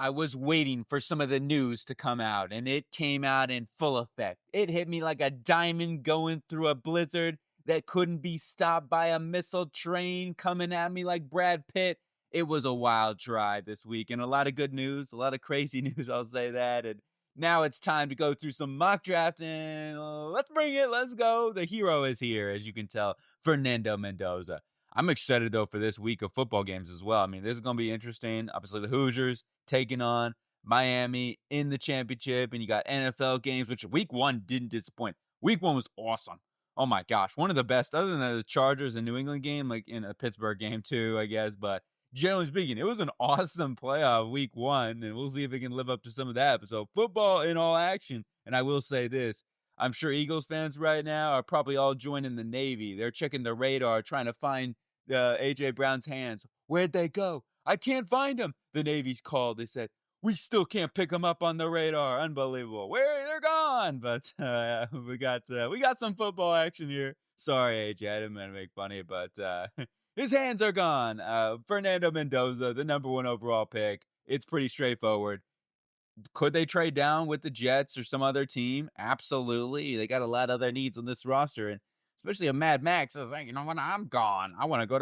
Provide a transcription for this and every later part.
I was waiting for some of the news to come out, and it came out in full effect. It hit me like a diamond going through a blizzard that couldn't be stopped by a missile train coming at me like Brad Pitt. It was a wild ride this week, and a lot of good news, a lot of crazy news, I'll say that. And now it's time to go through some mock drafting. Let's bring it. Let's go. The hero is here, as you can tell, Fernando Mendoza. I'm excited though for this week of football games as well. I mean, this is going to be interesting. Obviously, the Hoosiers taking on Miami in the championship, and you got NFL games, which week one didn't disappoint. Week one was awesome. Oh my gosh, one of the best, other than the Chargers and New England game, like in a Pittsburgh game too, I guess. But generally speaking, it was an awesome playoff week one, and we'll see if it can live up to some of that. So football in all action, and I will say this. I'm sure Eagles fans right now are probably all joining the Navy. They're checking the radar, trying to find A.J. Brown's hands. Where'd they go? I can't find them. The Navy's called. They said, we still can't pick them up on the radar. Unbelievable. Where they're gone. But we got some football action here. Sorry, AJ, I didn't mean to make funny, but his hands are gone. Fernando Mendoza, the number one overall pick. It's pretty straightforward. Could they trade down with the Jets or some other team? Absolutely. They got a lot of other needs on this roster, and especially a Mad Max is like, you know what? I'm gone. I want to go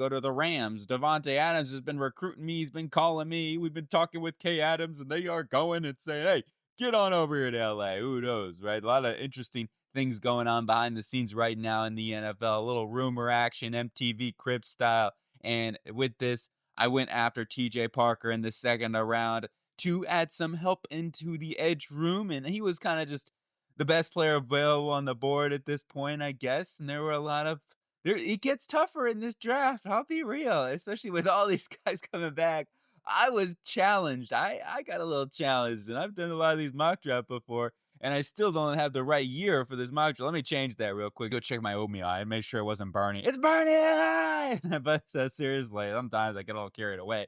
to the Rams. Devontae Adams has been recruiting me. He's been calling me. We've been talking with Kay Adams, and they are going and saying, "Hey, get on over here to LA." Who knows, right? A lot of interesting things going on behind the scenes right now in the NFL. A little rumor action, MTV Crib style. And with this, I went after TJ Parker in the second round to add some help into the edge room, and he was kind of just the best player available on the board at this point, I guess. And there were a lot of it gets tougher in this draft. I'll be real, especially with all these guys coming back. I was challenged. I got a little challenged, and I've done a lot of these mock drafts before, and I still don't have the right year for this mock draft. Let me change that real quick. Go check my oatmeal and make sure it wasn't burning. It's burning! But seriously, sometimes I get all carried away.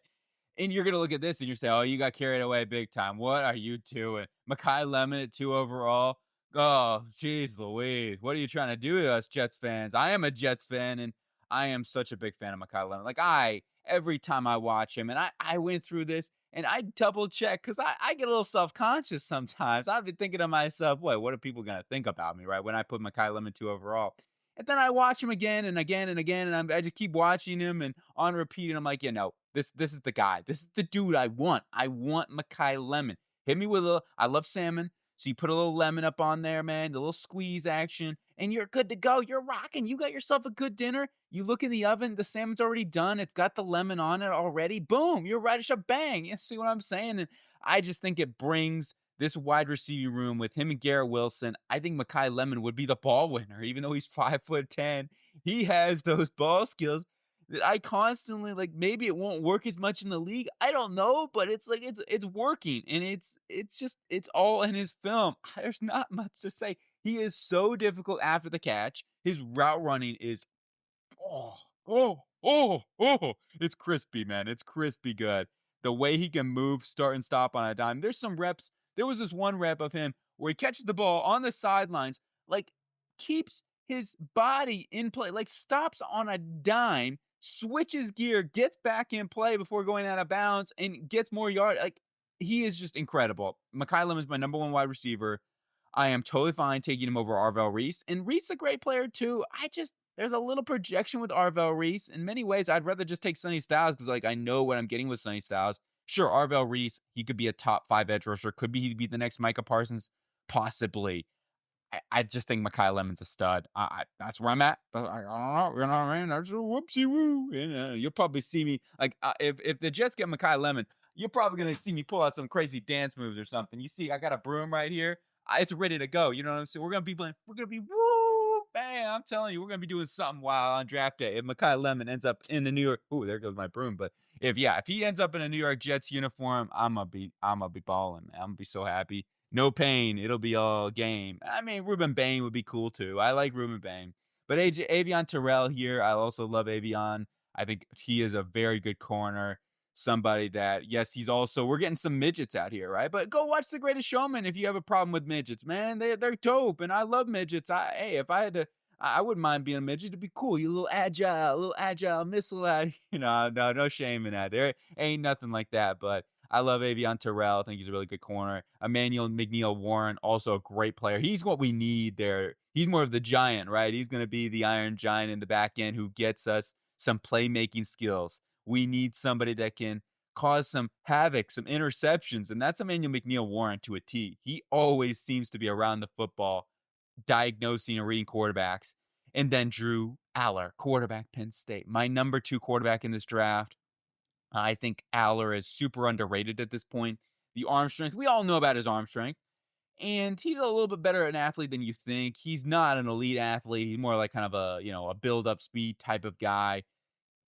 And you're going to look at this and you say, oh, you got carried away big time. What are you doing? Mekhi Lemon at 2 overall. Oh, jeez Louise. What are you trying to do to us Jets fans? I am a Jets fan, and I am such a big fan of Mekhi Lemon. Like, every time I watch him, and I went through this, and I double check because I get a little self-conscious sometimes. I've been thinking to myself, what are people going to think about me, right? When I put Mekhi Lemon 2 overall. And then I watch him again and again and again, and I just keep watching him and on repeat, and I'm like, this is the guy. This is the dude I want. I want Mekhi Lemon. Hit me with I love salmon. So you put a little lemon up on there, man, a little squeeze action, and you're good to go. You're rocking. You got yourself a good dinner. You look in the oven, the salmon's already done. It's got the lemon on it already. Boom, you're right as a bang. You see what I'm saying? And I just think it brings this wide receiving room with him and Garrett Wilson. I think Mekhi Lemon would be the ball winner, even though he's 5'10". He has those ball skills that I constantly like. Maybe it won't work as much in the league. I don't know, but it's like it's working, and it's all in his film. There's not much to say. He is so difficult after the catch. His route running is oh it's crispy, man. It's crispy good. The way he can move, start and stop on a dime. There's some reps. There was this one rep of him where he catches the ball on the sidelines, like keeps his body in play, like stops on a dime, switches gear, gets back in play before going out of bounds, and gets more yard. Like, he is just incredible. Mekhi Lemon is my number one wide receiver. I am totally fine taking him over Arvell Reese. And Reese is a great player too. There's a little projection with Arvell Reese. In many ways, I'd rather just take Sonny Styles because, like, I know what I'm getting with Sonny Styles. Sure, Arvell Reese, he could be a top 5 edge rusher. Could be he'd be the next Micah Parsons? Possibly. I just think Mekhi Lemon's a stud. That's where I'm at. But I don't know. You know what I mean? That's a whoopsie woo. And you'll probably see me like if the Jets get Mekhi Lemon, you're probably gonna see me pull out some crazy dance moves or something. You see, I got a broom right here. It's ready to go. You know what I'm saying? We're gonna be playing. We're gonna be woo, man. I'm telling you, we're gonna be doing something wild on draft day. If Mekhi Lemon ends up in the New York, ooh, there goes my broom. But if he ends up in a New York Jets uniform, I'm gonna be balling, man. I'm gonna be so happy. No pain. It'll be all game. I mean, Ruben Bain would be cool too. I like Ruben Bain. But Avion Terrell here, I also love Avion. I think he is a very good corner. Somebody that, yes, we're getting some midgets out here, right? But go watch The Greatest Showman if you have a problem with midgets, man. They're dope, and I love midgets. If I had to, I wouldn't mind being a midget. It'd be cool. You little agile missile out. No shame in that. There ain't nothing like that, but I love Avion Terrell. I think he's a really good corner. Emmanuel McNeil-Warren, also a great player. He's what we need there. He's more of the giant, right? He's going to be the iron giant in the back end who gets us some playmaking skills. We need somebody that can cause some havoc, some interceptions, and that's Emmanuel McNeil-Warren to a T. He always seems to be around the football, diagnosing and reading quarterbacks. And then Drew Allar, quarterback, Penn State. My number 2 quarterback in this draft. I think Allar is super underrated at this point. The arm strength, we all know about his arm strength. And he's a little bit better an athlete than you think. He's not an elite athlete. He's more like kind of a build-up speed type of guy.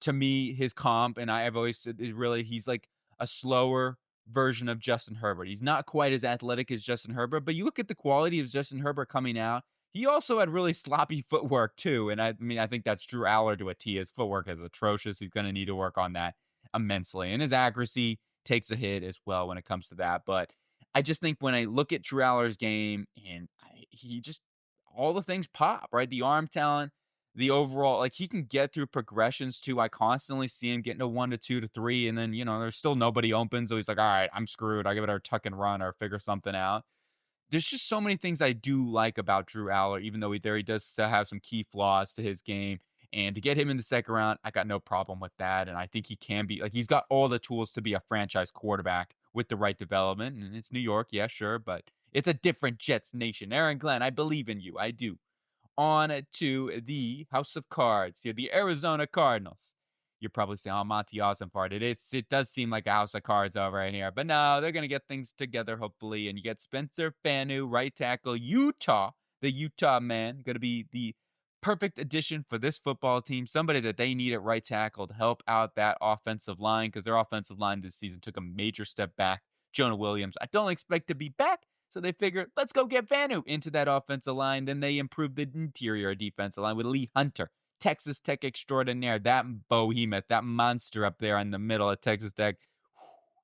To me, his comp, and I've always said, is really he's like a slower version of Justin Herbert. He's not quite as athletic as Justin Herbert, but you look at the quality of Justin Herbert coming out. He also had really sloppy footwork too, and I mean I think that's Drew Aller to a T. His footwork is atrocious. He's going to need to work on that immensely, and his accuracy takes a hit as well when it comes to that. But I just think when I look at Drew Aller's game, and he just all the things pop right. The arm talent, the overall, like he can get through progressions too. I constantly see him getting to 1 to 2 to 3, and then there's still nobody open, so he's like, all right, I'm screwed. I give it a tuck and run or figure something out. There's just so many things I do like about Drew Aller, even though he does still have some key flaws to his game. And to get him in the second round, I got no problem with that. And I think he can be like he's got all the tools to be a franchise quarterback with the right development. And it's New York, yeah, sure, but it's a different Jets nation. Aaron Glenn, I believe in you. I do. On to the House of Cards here, the Arizona Cardinals. You're probably saying, oh, Monty Ossenfart. It does seem like a house of cards over right here. But no, they're going to get things together, hopefully. And you get Spencer Fanu, right tackle, Utah. The Utah man, going to be the perfect addition for this football team. Somebody that they need at right tackle to help out that offensive line because their offensive line this season took a major step back. Jonah Williams, I don't expect to be back. So they figured, let's go get Fanu into that offensive line. Then they improved the interior defensive line with Lee Hunter, Texas Tech extraordinaire, that behemoth, that monster up there in the middle of Texas Tech.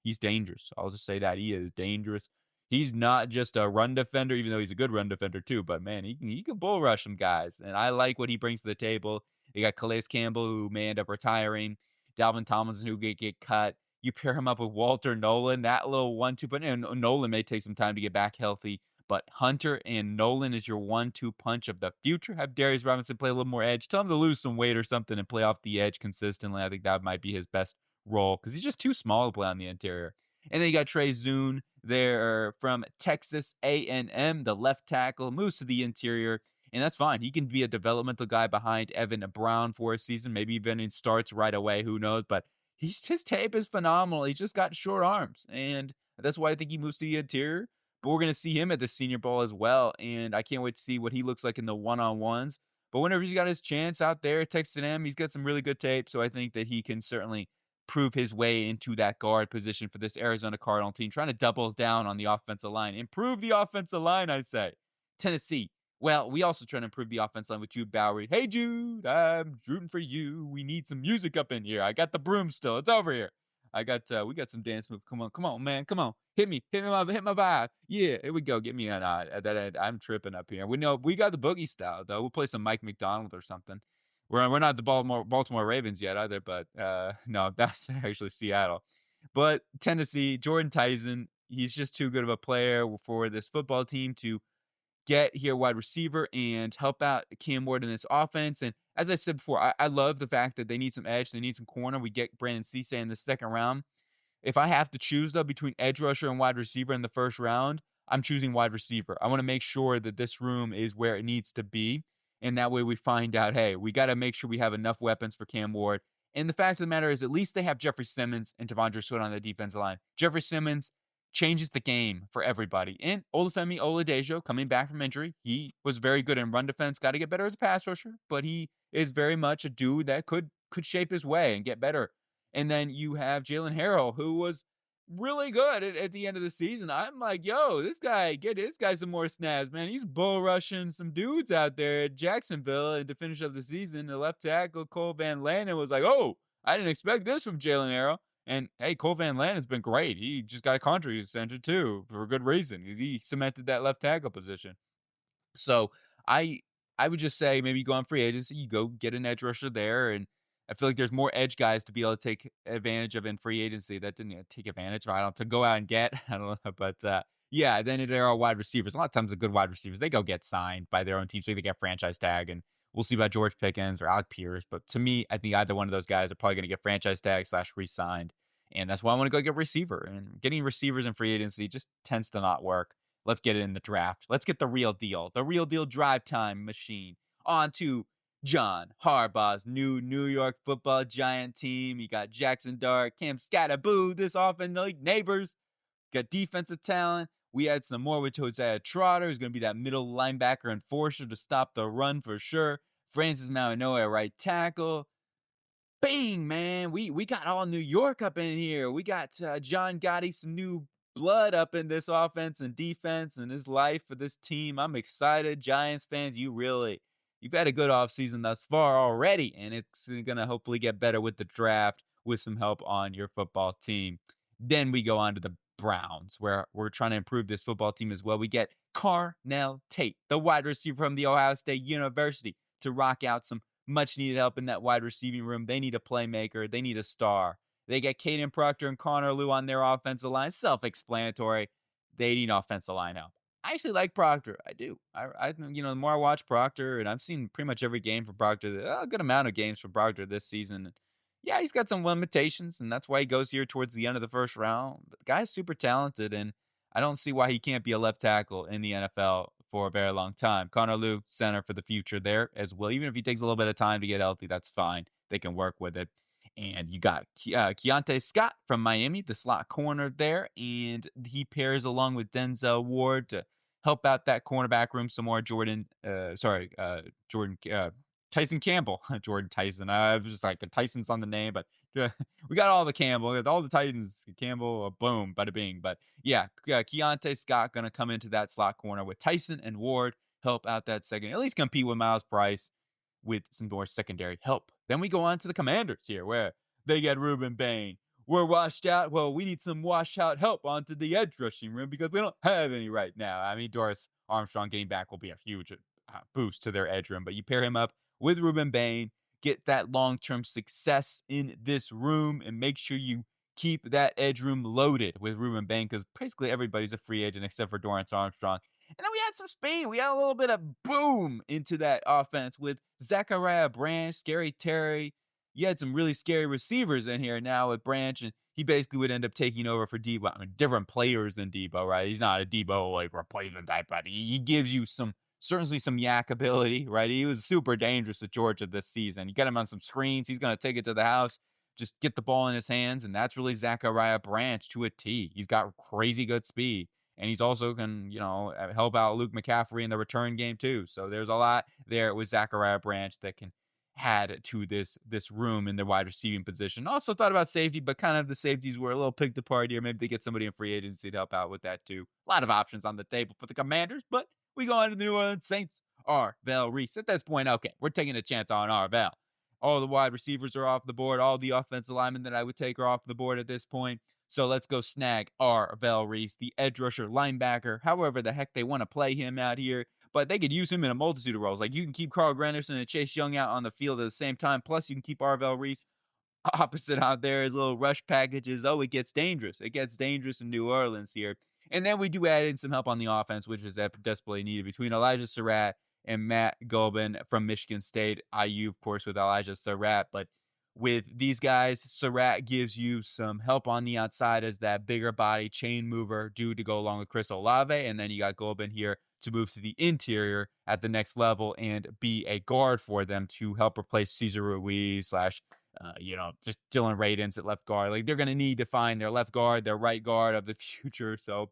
He's dangerous. I'll just say that. He is dangerous. He's not just a run defender, even though he's a good run defender too. But, man, he can bull rush some guys. And I like what he brings to the table. You got Calais Campbell, who may end up retiring. Dalvin Tomlinson, who get cut. You pair him up with Walter Nolan, that little 1-2, but Nolan may take some time to get back healthy. But Hunter and Nolan is your 1-2 punch of the future. Have Darius Robinson play a little more edge. Tell him to lose some weight or something and play off the edge consistently. I think that might be his best role because he's just too small to play on the interior. And then you got Trey Zune there from Texas A&M, the left tackle, moves to the interior. And that's fine. He can be a developmental guy behind Evan Brown for a season. Maybe even he starts right away. Who knows? But his tape is phenomenal. He's just got short arms. And that's why I think he moves to the interior. But we're going to see him at the Senior Bowl as well. And I can't wait to see what he looks like in the one-on-ones. But whenever he's got his chance out there at Texas A&M, he's got some really good tape. So I think that he can certainly prove his way into that guard position for this Arizona Cardinal team, trying to double down on the offensive line. Improve the offensive line, I say. Tennessee. Well, we also try to improve the offensive line with Jude Bowery. Hey, Jude, I'm rooting for you. We need some music up in here. I got the broom still. It's over here. We got some dance moves. Come on, man. Come on. Hit my vibe. Yeah, here we go. Get me on that. I'm tripping up here. We got the boogie style though. We'll play some Mike McDonald or something. We're not the Baltimore Ravens yet either, but no, that's actually Seattle. But Tennessee, Jordan Tyson, he's just too good of a player for this football team to get here wide receiver and help out Cam Ward in this offense. And as I said before, I love the fact that they need some edge. They need some corner. We get Brandon Cisse in the second round. If I have to choose, though, between edge rusher and wide receiver in the first round, I'm choosing wide receiver. I want to make sure that this room is where it needs to be. And that way we find out, hey, we got to make sure we have enough weapons for Cam Ward. And the fact of the matter is, at least they have Jeffrey Simmons and Devondre Sweat on the defensive line. Jeffrey Simmons changes the game for everybody. And Olufemi Oladejo, coming back from injury, he was very good in run defense. Got to get better as a pass rusher, but he is very much a dude that could shape his way and get better. And then you have Jalen Harrell, who was really good at the end of the season. I'm like, yo, get this guy some more snaps, man. He's bull rushing some dudes out there at Jacksonville. And to finish up the season, the left tackle, Cole Van Lannon, was like, oh, I didn't expect this from Jalen Harrell. And, hey, Cole Van Lannon has been great. He just got a contract extension, too, for a good reason. He cemented that left tackle position. So I would just say maybe go on free agency. You go get an edge rusher there and I feel like there's more edge guys to be able to take advantage of in free agency that didn't take advantage. I don't to go out and get. I don't know, but yeah. Then there are wide receivers. A lot of times the good wide receivers they go get signed by their own team, so they get franchise tag, and we'll see about George Pickens or Alec Pierce. But to me, I think either one of those guys are probably going to get franchise tag / re-signed, and that's why I want to go get receiver. And getting receivers in free agency just tends to not work. Let's get it in the draft. Let's get the real deal drive time machine onto John Harbaugh's new New York Football Giant team. You got Jackson Dart, Cam Scatterboo, this offense like neighbors. Got defensive talent. We had some more with Hosea Trotter, who's going to be that middle linebacker enforcer to stop the run for sure. Francis Mauigoa at right tackle. Bang, man. We got all New York up in here. We got John Gotti, some new blood up in this offense and defense and his life for this team. I'm excited. Giants fans, you've had a good offseason thus far already, and it's going to hopefully get better with the draft with some help on your football team. Then we go on to the Browns, where we're trying to improve this football team as well. We get Carnell Tate, the wide receiver from the Ohio State University, to rock out some much needed help in that wide receiving room. They need a playmaker. They need a star. They get Caden Proctor and Connor Lew on their offensive line. Self-explanatory. They need offensive line help. I actually like Proctor. I do. The more I watch Proctor, and I've seen pretty much every game for Proctor, a good amount of games for Proctor this season. Yeah, he's got some limitations, and that's why he goes here towards the end of the first round. But the guy's super talented, and I don't see why he can't be a left tackle in the NFL for a very long time. Connor Lew, center for the future there as well. Even if he takes a little bit of time to get healthy, that's fine. They can work with it. And you got Keontae Scott from Miami, the slot corner there, and he pairs along with Denzel Ward to help out that cornerback room some more. Tyson Campbell, Jordan Tyson. I was just like Tyson's on the name, but we got all the Campbell, all the Titans. Campbell, boom, bada bing. But yeah, Keontae Scott gonna come into that slot corner with Tyson and Ward help out that second, at least compete with Miles Price with some more secondary help. Then we go on to the Commanders here, where they get Ruben Bain. We're washed out. Well, we need some wash out help onto the edge rushing room because we don't have any right now. I mean, Doris Armstrong getting back will be a huge boost to their edge room, but you pair him up with Ruben Bain, get that long-term success in this room, and make sure you keep that edge room loaded with Ruben Bain because basically everybody's a free agent except for Dorrance Armstrong. And then we had some speed. We had a little bit of boom into that offense with Zachariah Branch, Scary Terry. You had some really scary receivers in here now with Branch, and he basically would end up taking over for Debo. I mean, different players than Debo, right? He's not a Debo like replacement type, but he gives you certainly some yak ability, right? He was super dangerous at Georgia this season. You get him on some screens, he's going to take it to the house, just get the ball in his hands, and that's really Zachariah Branch to a T. He's got crazy good speed. And he's also can, help out Luke McCaffrey in the return game too. So there's a lot there with Zachariah Branch that can add to this room in the wide receiving position. Also thought about safety, but kind of the safeties were a little picked apart here. Maybe they get somebody in free agency to help out with that too. A lot of options on the table for the Commanders, but we go on to the New Orleans Saints. Arvell Reese. At this point, okay, we're taking a chance on Arvell. All the wide receivers are off the board. All the offensive linemen that I would take are off the board at this point. So let's go snag Arvell Reese, the edge rusher, linebacker, however the heck they want to play him out here. But they could use him in a multitude of roles. Like you can keep Carl Granderson and Chase Young out on the field at the same time. Plus, you can keep Arvell Reese opposite out there as little rush packages. Oh, it gets dangerous. It gets dangerous in New Orleans here. And then we do add in some help on the offense, which is desperately needed between Elijah Surratt and Matt Gulbin from Michigan State. IU, of course, with Elijah Surratt. But with these guys, Surratt gives you some help on the outside as that bigger body chain mover due to go along with Chris Olave. And then you got Gulbin here to move to the interior at the next level and be a guard for them to help replace Cesar Ruiz just Dylan Radins at left guard. Like they're going to need to find their left guard, their right guard of the future. So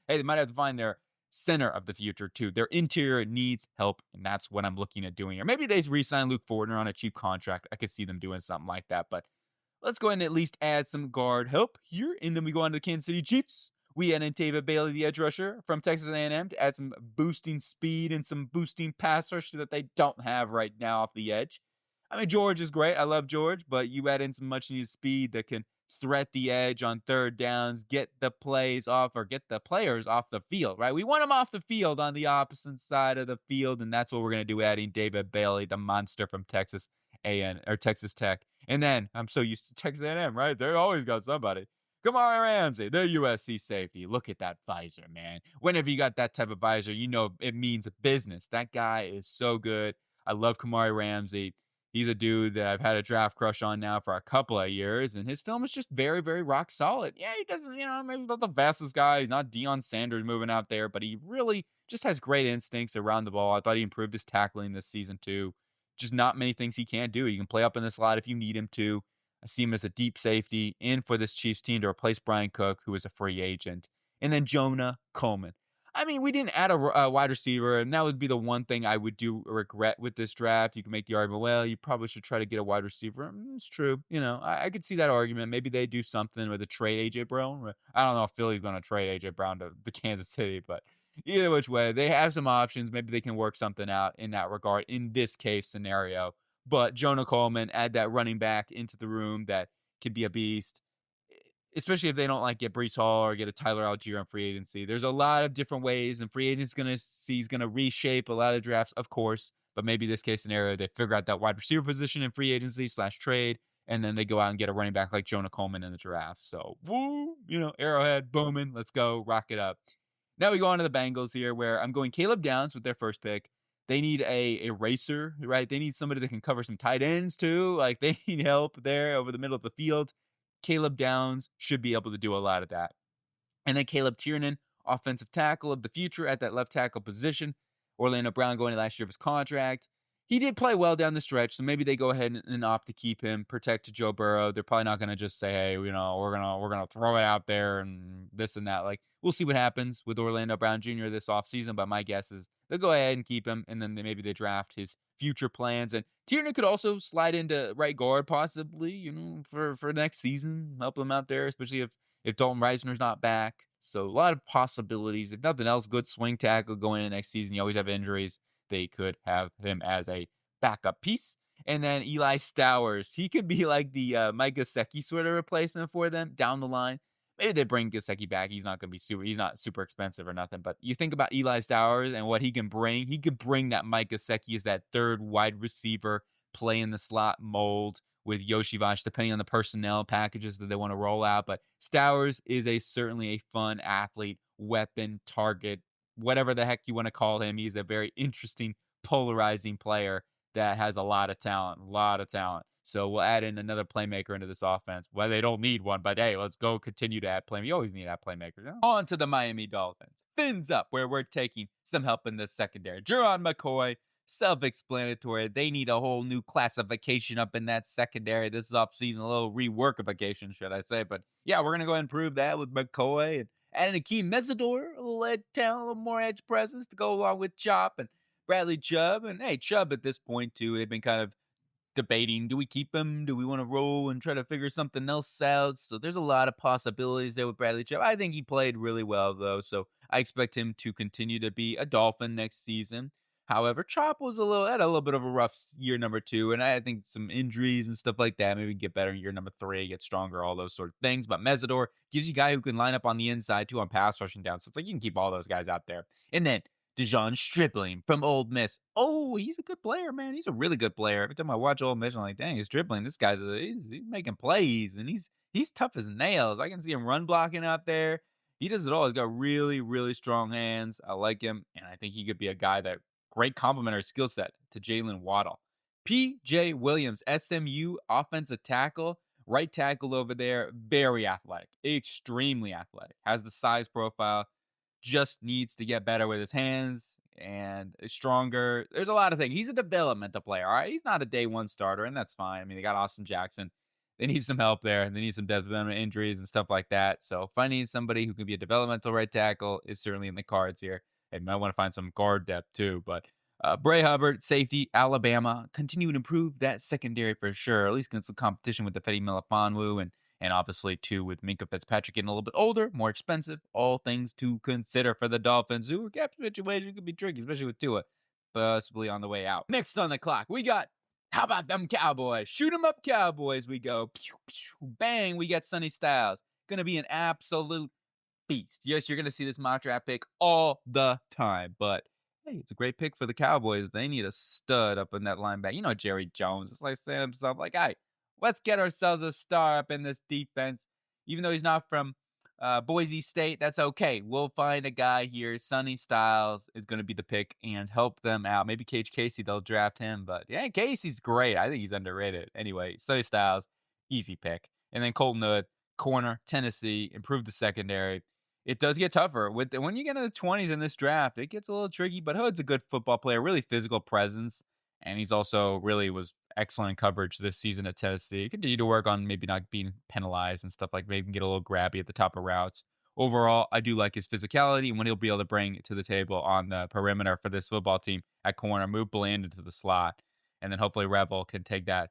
they might have to find their center of the future too. Their interior needs help, and that's what I'm looking at doing here. Maybe they re-sign Luke Fortner on a cheap contract. I could see them doing something like that, but let's go ahead and at least add some guard help here, and then we go on to the Kansas City Chiefs. We add in David Bailey, the edge rusher from Texas A&M, to add some boosting speed and some boosting pass rush that they don't have right now off the edge. I mean, George is great. I love George, but you add in some much-needed speed that can threat the edge on third downs, get the players off the field, right? We want them off the field on the opposite side of the field, and that's what we're going to do, adding David Bailey, the monster from Texas Tech. And then I'm so used to Texas A&M, right? They always got somebody. Kamari Ramsey, the USC safety. Look at that visor, man. Whenever you got that type of visor, you know it means business. That guy is so good. I love Kamari Ramsey. He's a dude that I've had a draft crush on now for a couple of years, and his film is just very, very rock solid. Yeah, he doesn't, maybe not the fastest guy. He's not Deion Sanders moving out there, but he really just has great instincts around the ball. I thought he improved his tackling this season too. Just not many things he can't do. He can play up in the slot if you need him to. I see him as a deep safety in for this Chiefs team to replace Brian Cook, who is a free agent. And then Jonah Coleman. I mean, we didn't add a wide receiver, and that would be the one thing I would regret with this draft. You can make the argument, well, you probably should try to get a wide receiver. It's true. I could see that argument. Maybe they do something with a trade A.J. Brown. I don't know if Philly's going to trade A.J. Brown to Kansas City, but either which way, they have some options. Maybe they can work something out in that regard in this case scenario. But Jonah Coleman, add that running back into the room that could be a beast, especially if they don't get Breece Hall or get a Tyler Algier on free agency. There's a lot of different ways, and free agents he's gonna reshape a lot of drafts, of course. But maybe this case scenario, they figure out that wide receiver position in free agency / trade, and then they go out and get a running back like Jonah Coleman in the draft. So, woo, Arrowhead, booming, let's go, rock it up. Now we go on to the Bengals here, where I'm going Caleb Downs with their first pick. They need a racer, right? They need somebody that can cover some tight ends too. They need help there over the middle of the field. Caleb Downs should be able to do a lot of that. And then Caleb Tiernan, offensive tackle of the future at that left tackle position. Orlando Brown going to last year of his contract. He did play well down the stretch, so maybe they go ahead and opt to keep him, protect Joe Burrow. They're probably not going to just say, hey, we're gonna throw it out there and this and that. We'll see what happens with Orlando Brown Jr. this offseason, but my guess is they'll go ahead and keep him, and then maybe they draft his future plans. And Tiernan could also slide into right guard possibly, for next season, help him out there, especially if Dalton Reisner's not back. So a lot of possibilities. If nothing else, good swing tackle going into next season. You always have injuries. They could have him as a backup piece. And then Eli Stowers. He could be like the Mike Gesicki sort of replacement for them down the line. Maybe they bring Gesicki back. He's not super expensive or nothing. But you think about Eli Stowers and what he can bring. He could bring that Mike Gesicki as that third wide receiver, play in the slot mold with Yoshi Vash, depending on the personnel packages that they want to roll out. But Stowers is certainly a fun athlete, weapon, target, whatever the heck you want to call him. He's a very interesting, polarizing player that has a lot of talent. So we'll add in another playmaker into this offense. Well, they don't need one, but hey, let's go continue to add playmakers. You always need to add playmakers. On to the Miami Dolphins. Fins up, where we're taking some help in the secondary. Jerron McCoy, self-explanatory. They need a whole new classification up in that secondary this offseason, a little reworkification, should I say. But yeah, we're going to go ahead and prove that with McCoy and adding Akeem Mesidor, a little edge talent, a little more edge presence to go along with Chop and Bradley Chubb. And hey, Chubb at this point too, they've been kind of debating, do we keep him? Do we want to roll and try to figure something else out? So there's a lot of possibilities there with Bradley Chubb. I think he played really well though, so I expect him to continue to be a Dolphin next season. However, Chop had a little bit of a rough year number 2, and I think some injuries and stuff like that. Maybe get better in year number 3, get stronger, all those sort of things. But Mesidor gives you a guy who can line up on the inside too on pass rushing down. So it's you can keep all those guys out there. And then Dejon Stripling from Ole Miss. Oh, he's a good player, man. He's a really good player. Every time I watch Ole Miss, I'm like, dang, he's Stripling. This guy's he's making plays, and he's tough as nails. I can see him run blocking out there. He does it all. He's got really, really strong hands. I like him, and I think he could be a guy that great complementary skill set to Jalen Waddle. P.J. Williams, SMU offensive tackle, right tackle over there, very athletic, extremely athletic, has the size profile, just needs to get better with his hands and is stronger. There's a lot of things. He's a developmental player, all right? He's not a day one starter, and that's fine. I mean, they got Austin Jackson. They need some help there. They need some developmental injuries and stuff like that. So finding somebody who can be a developmental right tackle is certainly in the cards here. They might want to find some guard depth too. But Bray Hubbard, safety, Alabama, continue to improve that secondary for sure. At least get some competition with the Fetty Melifonwu and obviously too with Minkah Fitzpatrick getting a little bit older, more expensive. All things to consider for the Dolphins, who cap situation could be tricky, especially with Tua possibly on the way out. Next on the clock, we got, how about them Cowboys? Shoot 'em up Cowboys. We go, pew, pew, bang, we got Sonny Styles. Going to be an absolute beast. Yes, you're going to see this mock draft pick all the time, but hey, it's a great pick for the Cowboys. They need a stud up in that linebacker. Jerry Jones. It's like saying himself, hey, Let's get ourselves a star up in this defense. Even though he's not from Boise State, that's okay. We'll find a guy here. Sonny Styles is going to be the pick and help them out. Maybe Cage Casey, they'll draft him. But yeah, Casey's great. I think he's underrated. Anyway, Sonny Styles, easy pick. And then Colton Hood, corner, Tennessee, improve the secondary. It does get tougher when you get in the 20s in this draft. It gets a little tricky, but Hood's a good football player, really physical presence, and he's also really was excellent in coverage this season at Tennessee. Continue to work on maybe not being penalized and stuff like maybe get a little grabby at the top of routes. Overall, I do like his physicality and what he'll be able to bring to the table on the perimeter for this football team at corner. Move Bland into the slot, and then hopefully Revel can take that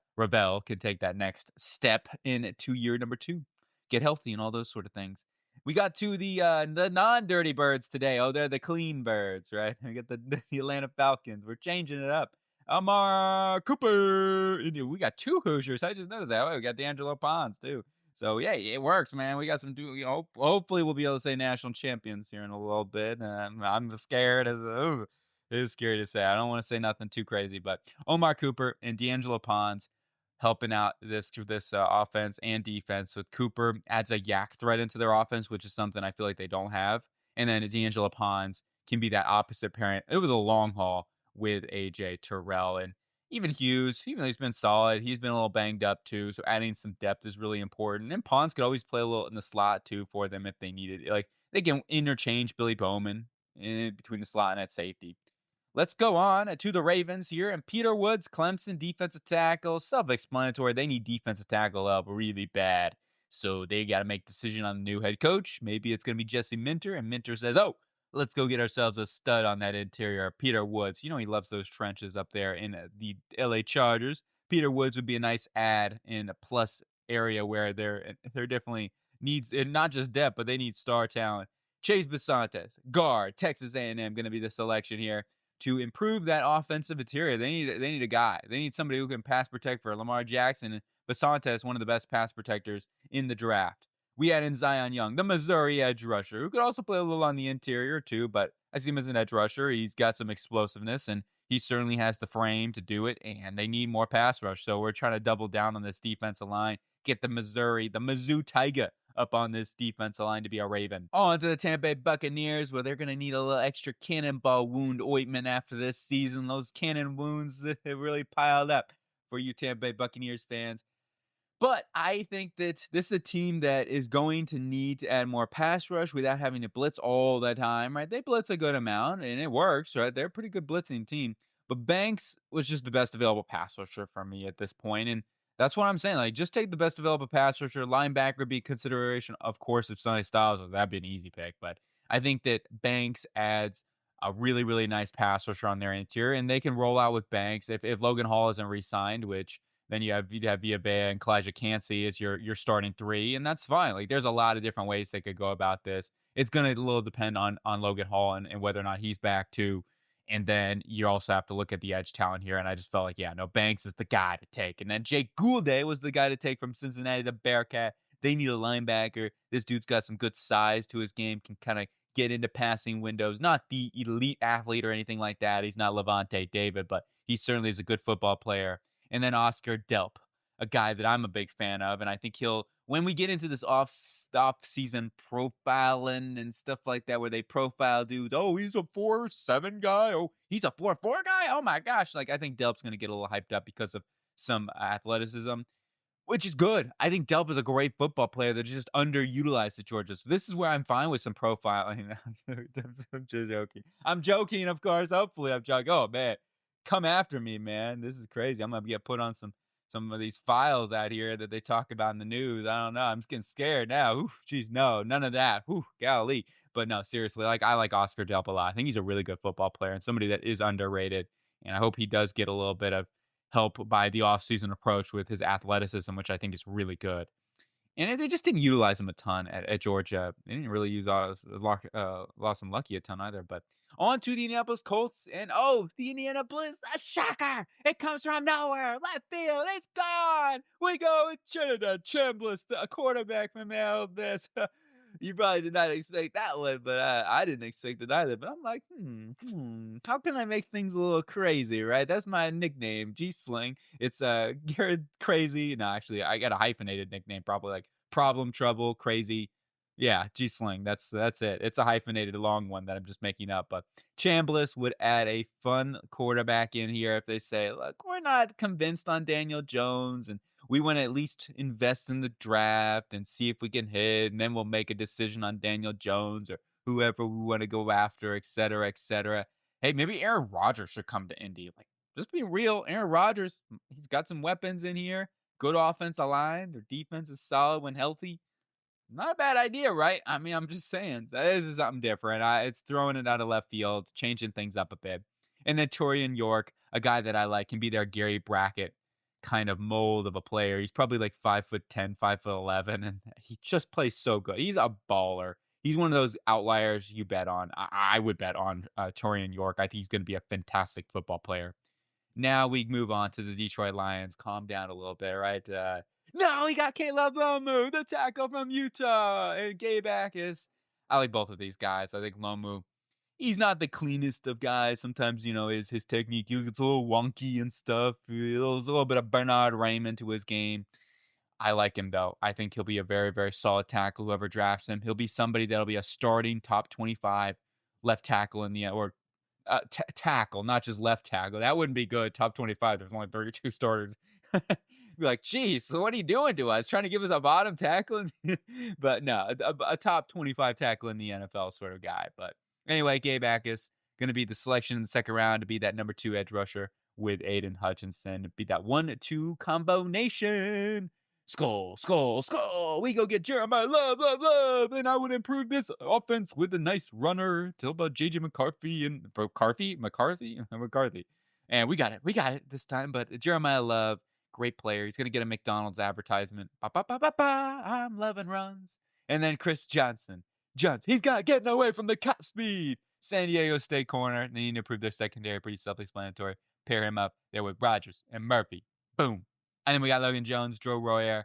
next step into year number 2. Get healthy and all those sort of things. We got to the non-dirty birds today. Oh, they're the clean birds, right? We got the Atlanta Falcons. We're changing it up. Amar Cooper. We got 2 Hoosiers. I just noticed that. We got D'Angelo Ponds too. So yeah, it works, man. We got some. Hopefully we'll be able to say national champions here in a little bit. I'm scared it is scary to say. I don't want to say nothing too crazy, but Omar Cooper and D'Angelo Ponds helping out this offense and defense. With Cooper adds a yak threat into their offense, which is something I feel like they don't have. And then D'Angelo Ponds can be that opposite parent over the long haul with AJ Terrell. And even Hughes, even though he's been solid, he's been a little banged up too. So adding some depth is really important. And Ponds could always play a little in the slot too for them if they needed it. Like they can interchange Billy Bowman in between the slot and at safety. Let's go on to the Ravens here. And Peter Woods, Clemson, defensive tackle. Self-explanatory. They need defensive tackle up really bad. So they got to make a decision on the new head coach. Maybe it's going to be Jesse Minter. And Minter says, oh, let's go get ourselves a stud on that interior. Peter Woods. You know he loves those trenches up there in the LA Chargers. Peter Woods would be a nice add in a plus area where they're definitely needs not just depth, but they need star talent. Chase Basantes, guard, Texas A&M, going to be the selection here to improve that offensive interior. They need a guy. They need somebody who can pass protect for Lamar Jackson. And Basantes, one of the best pass protectors in the draft. We add in Zion Young, the Missouri edge rusher, who could also play a little on the interior too, but I see him as an edge rusher. He's got some explosiveness, and he certainly has the frame to do it, and they need more pass rush. So we're trying to double down on this defensive line, get the Mizzou Tiger up on this defensive line to be a Raven. On to the Tampa Bay Buccaneers, where they're going to need a little extra cannonball wound ointment after this season. Those cannon wounds that have really piled up for you Tampa Bay Buccaneers fans. But I think that this is a team that is going to need to add more pass rush without having to blitz all the time, right? They blitz a good amount, and it works, right? They're a pretty good blitzing team. But Banks was just the best available pass rusher for me at this point, and that's what I'm saying. Like, just take the best available pass rusher. Linebacker would be a consideration, of course, if Sonny Styles was. That'd be an easy pick. But I think that Banks adds a really, really nice pass rusher on their interior, and they can roll out with Banks if Logan Hall isn't re-signed, which then you'd have Villabea and Kalijah Cansey as your starting 3, and that's fine. Like there's a lot of different ways they could go about this. It's gonna a little depend on Logan Hall and whether or not he's back too. And then you also have to look at the edge talent here. And I just felt like, yeah, no, Banks is the guy to take. And then Jake Goulday was the guy to take from Cincinnati, the Bearcat. They need a linebacker. This dude's got some good size to his game, can kind of get into passing windows. Not the elite athlete or anything like that. He's not Levante David, but he certainly is a good football player. And then Oscar Delp, a guy that I'm a big fan of. And I think when we get into this off-season profiling and stuff like that, where they profile dudes, oh, he's a 4.7 guy. Oh, he's a 4.4 guy. Oh my gosh. Like, I think Delp's going to get a little hyped up because of some athleticism, which is good. I think Delp is a great football player that's just underutilized at Georgia. So this is where I'm fine with some profiling. I'm just joking. I'm joking, of course. Hopefully I'm joking. Oh, man. Come after me, man. This is crazy. I'm going to get put on some of these files out here that they talk about in the news. I don't know. I'm just getting scared now. Ooh, geez, no, none of that. Ooh, golly. But no, seriously, like I like Oscar Delp a lot. I think he's a really good football player and somebody that is underrated. And I hope he does get a little bit of help by the offseason approach with his athleticism, which I think is really good. And they just didn't utilize him a ton at Georgia. They didn't really use Lawson Lucky a ton either. But on to the Indianapolis Colts. And the Indianapolis, a shocker. It comes from nowhere. Left field, it's gone. We go with Trinidad Chambliss, a quarterback from this. You probably did not expect that one, but I didn't expect it either. But I'm like, how can I make things a little crazy, right? That's my nickname, G Sling. It's Garrett Crazy. No, actually, I got a hyphenated nickname, probably like Problem, Trouble, Crazy. Yeah, G Sling. That's it. It's a hyphenated long one that I'm just making up. But Chambliss would add a fun quarterback in here if they say, look, we're not convinced on Daniel Jones, and we want to at least invest in the draft and see if we can hit, and then we'll make a decision on Daniel Jones or whoever we want to go after, et cetera, et cetera. Hey, maybe Aaron Rodgers should come to Indy. Like, just be real. Aaron Rodgers, he's got some weapons in here. Good offensive line. Their defense is solid when healthy. Not a bad idea, right? I mean, I'm just saying. This is something different. It's throwing it out of left field, changing things up a bit. And then Torian York, a guy that I like, can be their Gary Brackett kind of mold of a player. He's probably like 5'10", 5'11", and he just plays so good. He's a baller. He's one of those outliers you bet on. I would bet on Torian York. I think he's going to be a fantastic football player. Now we move on to the Detroit Lions. Calm down a little bit, right? No, we got Caleb Lomu, the tackle from Utah, and Gabe Akis. I like both of these guys. I think Lomu, he's not the cleanest of guys. Sometimes, his technique gets a little wonky and stuff. There's a little bit of Bernard Raymond to his game. I like him, though. I think he'll be a very, very solid tackle, whoever drafts him. He'll be somebody that'll be a starting top 25 left tackle in the or tackle, not just left tackle. That wouldn't be good. Top 25. There's only 32 starters. Be like, geez, so what are you doing to us? Trying to give us a bottom tackle? But no, a top 25 tackle in the NFL sort of guy. But anyway, Gabe Akis going to be the selection in the second round to be that number 2 edge rusher with Aiden Hutchinson. Be that 1-2 combination. Skull, skull, skull. We go get Jeremiah Love. And I would improve this offense with a nice runner. Tell about JJ McCarthy and McCarthy. And we got it this time. But Jeremiah Love, great player. He's going to get a McDonald's advertisement. I'm loving runs. And then Chris Johnson. He's got getting away from the cap speed. San Diego State corner. They need to improve their secondary. Pretty self-explanatory. Pair him up there with Rodgers and Murphy. Boom. And then we got Logan Jones, Joe Royer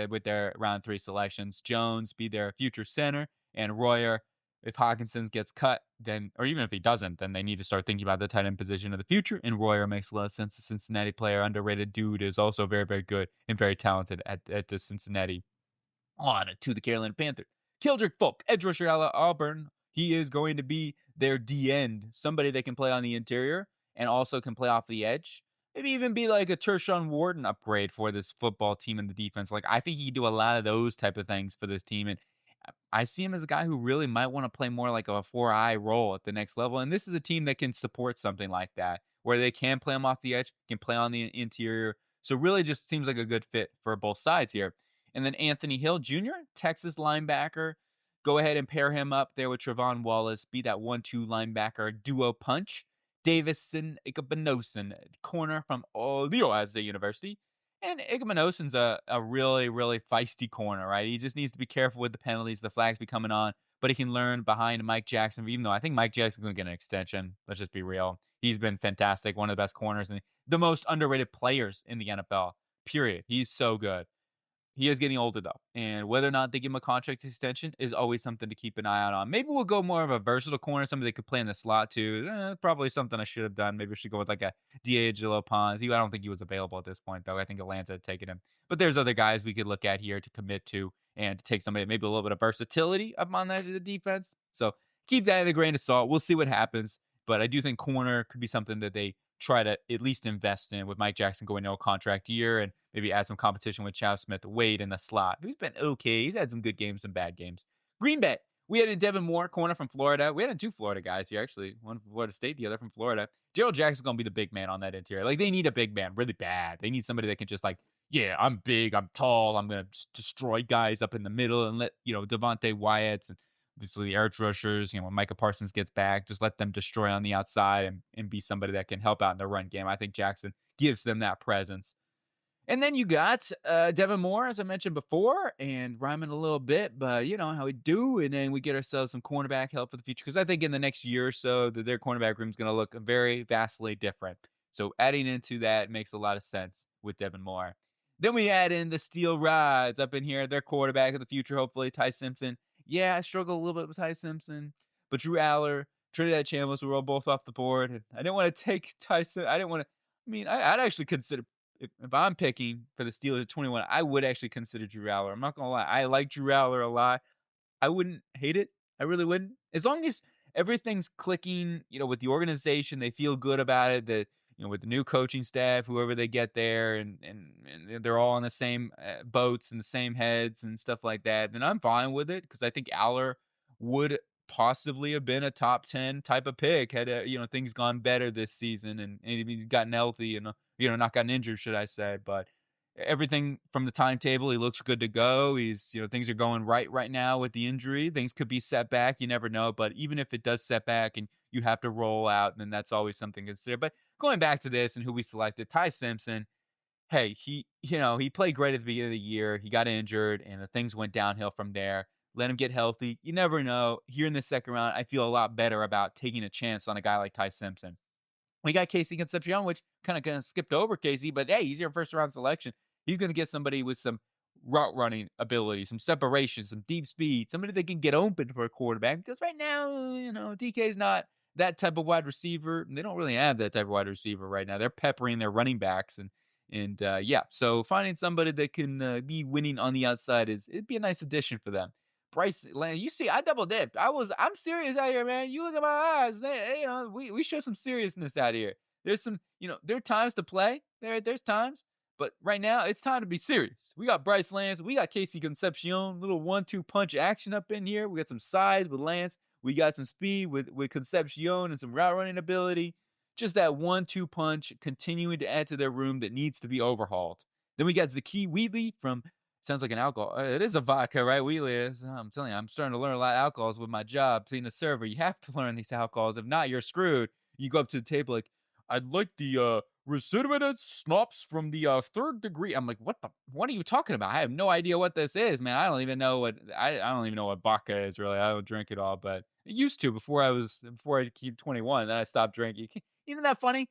with their round 3 selections. Jones be their future center, and Royer, if Hawkinson gets cut, then, or even if he doesn't, then they need to start thinking about the tight end position of the future. And Royer makes a lot of sense. The Cincinnati player, underrated dude, is also very, very good and very talented at the Cincinnati. On to the Carolina Panthers. Kildrick Folk, edge rusher out of Auburn. He is going to be their D-end, somebody that can play on the interior and also can play off the edge. Maybe even be like a Tershawn Wharton upgrade for this football team in the defense. Like, I think he can do a lot of those type of things for this team. And I see him as a guy who really might want to play more like a 4-eye role at the next level. And this is a team that can support something like that, where they can play him off the edge, can play on the interior. So really just seems like a good fit for both sides here. And then Anthony Hill Jr., Texas linebacker. Go ahead and pair him up there with Trevon Wallace. Be that 1-2 linebacker duo punch. Davison Igubenogson, corner from Ohio State University. And Igubenogson's a really, really feisty corner, right? He just needs to be careful with the penalties. The flags be coming on. But he can learn behind Mike Jackson, even though I think Mike Jackson's going to get an extension. Let's just be real. He's been fantastic. One of the best corners and the most underrated players in the NFL, period. He's so good. He is getting older, though, and whether or not they give him a contract extension is always something to keep an eye out on. Maybe we'll go more of a versatile corner, somebody that could play in the slot, too. Probably something I should have done. Maybe we should go with like a D'Angelo Pons. I don't think he was available at this point, though. I think Atlanta had taken him. But there's other guys we could look at here to commit to and to take somebody maybe a little bit of versatility up on that the defense. So keep that in a grain of salt. We'll see what happens. But I do think corner could be something that they try to at least invest in with Mike Jackson going to a contract year and maybe add some competition with Chow Smith-Wade in the slot, who's been okay. He's had some good games, some bad games. Green Bay, we had a Devin Moore, corner from Florida. We had 2 Florida guys here, actually. One from Florida State, the other from Florida. Gerald Jackson's going to be the big man on that interior. Like, they need a big man really bad. They need somebody that can just like, yeah, I'm big, I'm tall, I'm going to destroy guys up in the middle and let, Devontae Wyatt's and the edge rushers, when Micah Parsons gets back, just let them destroy on the outside and be somebody that can help out in the run game. I think Jackson gives them that presence. And then you got Devin Moore, as I mentioned before, and rhyming a little bit, but you know how we do. And then we get ourselves some cornerback help for the future, because I think in the next year or so, their cornerback room is going to look very vastly different. So adding into that makes a lot of sense with Devin Moore. Then we add in the Steel Rods up in here, their quarterback of the future, hopefully, Ty Simpson. Yeah, I struggle a little bit with Ty Simpson, but Drew Aller, Trinidad Chambliss were all both off the board. And I didn't want to take Tyson. I didn't want to. I mean, I'd actually consider if I'm picking for the Steelers at 21, I would actually consider Drew Aller. I'm not gonna lie, I like Drew Aller a lot. I wouldn't hate it. I really wouldn't. As long as everything's clicking, with the organization, they feel good about it. That with the new coaching staff, whoever they get there, and they're all on the same boats and the same heads and stuff like that, then I'm fine with it because I think Aller would possibly have been a top 10 type of pick had things gone better this season and he's gotten healthy and not gotten injured, should I say. But everything from the timetable, he looks good to go. He's, things are going right now with the injury. Things could be set back. You never know. But even if it does set back and you have to roll out, then that's always something to consider. But going back to this and who we selected, Ty Simpson, hey, he played great at the beginning of the year. He got injured and the things went downhill from there. Let him get healthy. You never know. Here in the second round, I feel a lot better about taking a chance on a guy like Ty Simpson. We got Casey Concepcion, which kind of skipped over Casey, but hey, he's your first round selection. He's going to get somebody with some route running ability, some separation, some deep speed, somebody that can get open for a quarterback. Because right now, DK is not that type of wide receiver. They don't really have that type of wide receiver right now. They're peppering their running backs and yeah. So finding somebody that can be winning on the outside it'd be a nice addition for them. Bryce Land, you see, I double dipped. I'm serious out here, man. You look at my eyes. We show some seriousness out here. There's some, there are times to play. There's times, but right now it's time to be serious. We got Bryce Lance, we got Casey Concepcion, little 1-2 punch action up in here. We got some size with Lance. We got some speed with Concepcion and some route running ability. Just that 1-2 punch continuing to add to their room that needs to be overhauled. Then we got Zaki Wheatley from. Sounds like an alcohol. It is a vodka, right? Wheatley is. I'm telling you, I'm starting to learn a lot of alcohols with my job. Being a server, you have to learn these alcohols. If not, you're screwed. You go up to the table like, I'd like the Recidivist schnapps from the third degree. I'm like, what are you talking about? I have no idea what this is, man. I don't even know what vodka is really. I don't drink it all, but I used to before I keep 21. Then I stopped drinking. Isn't that funny?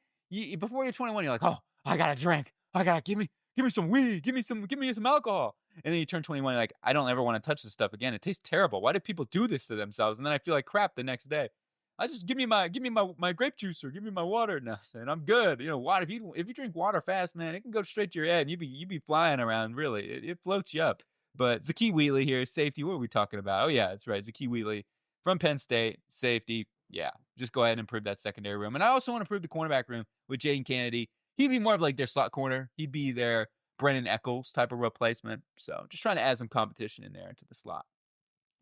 Before you're 21, you're like, oh, I gotta drink. Give me some weed. Give me some alcohol. And then you turn 21, you're like, I don't ever want to touch this stuff again. It tastes terrible. Why do people do this to themselves? And then I feel like crap the next day. I just give me my grape juice or give me my water now, and I'm good. Water. If you drink water fast, man, it can go straight to your head. And you be flying around. Really, it floats you up. But Zaki Wheatley here, safety. What are we talking about? Oh yeah, that's right. Zaki Wheatley from Penn State, safety. Yeah, just go ahead and improve that secondary room. And I also want to improve the cornerback room with Jaden Kennedy. He'd be more of like their slot corner. He'd be their Brennan Eccles type of replacement. So just trying to add some competition in there into the slot.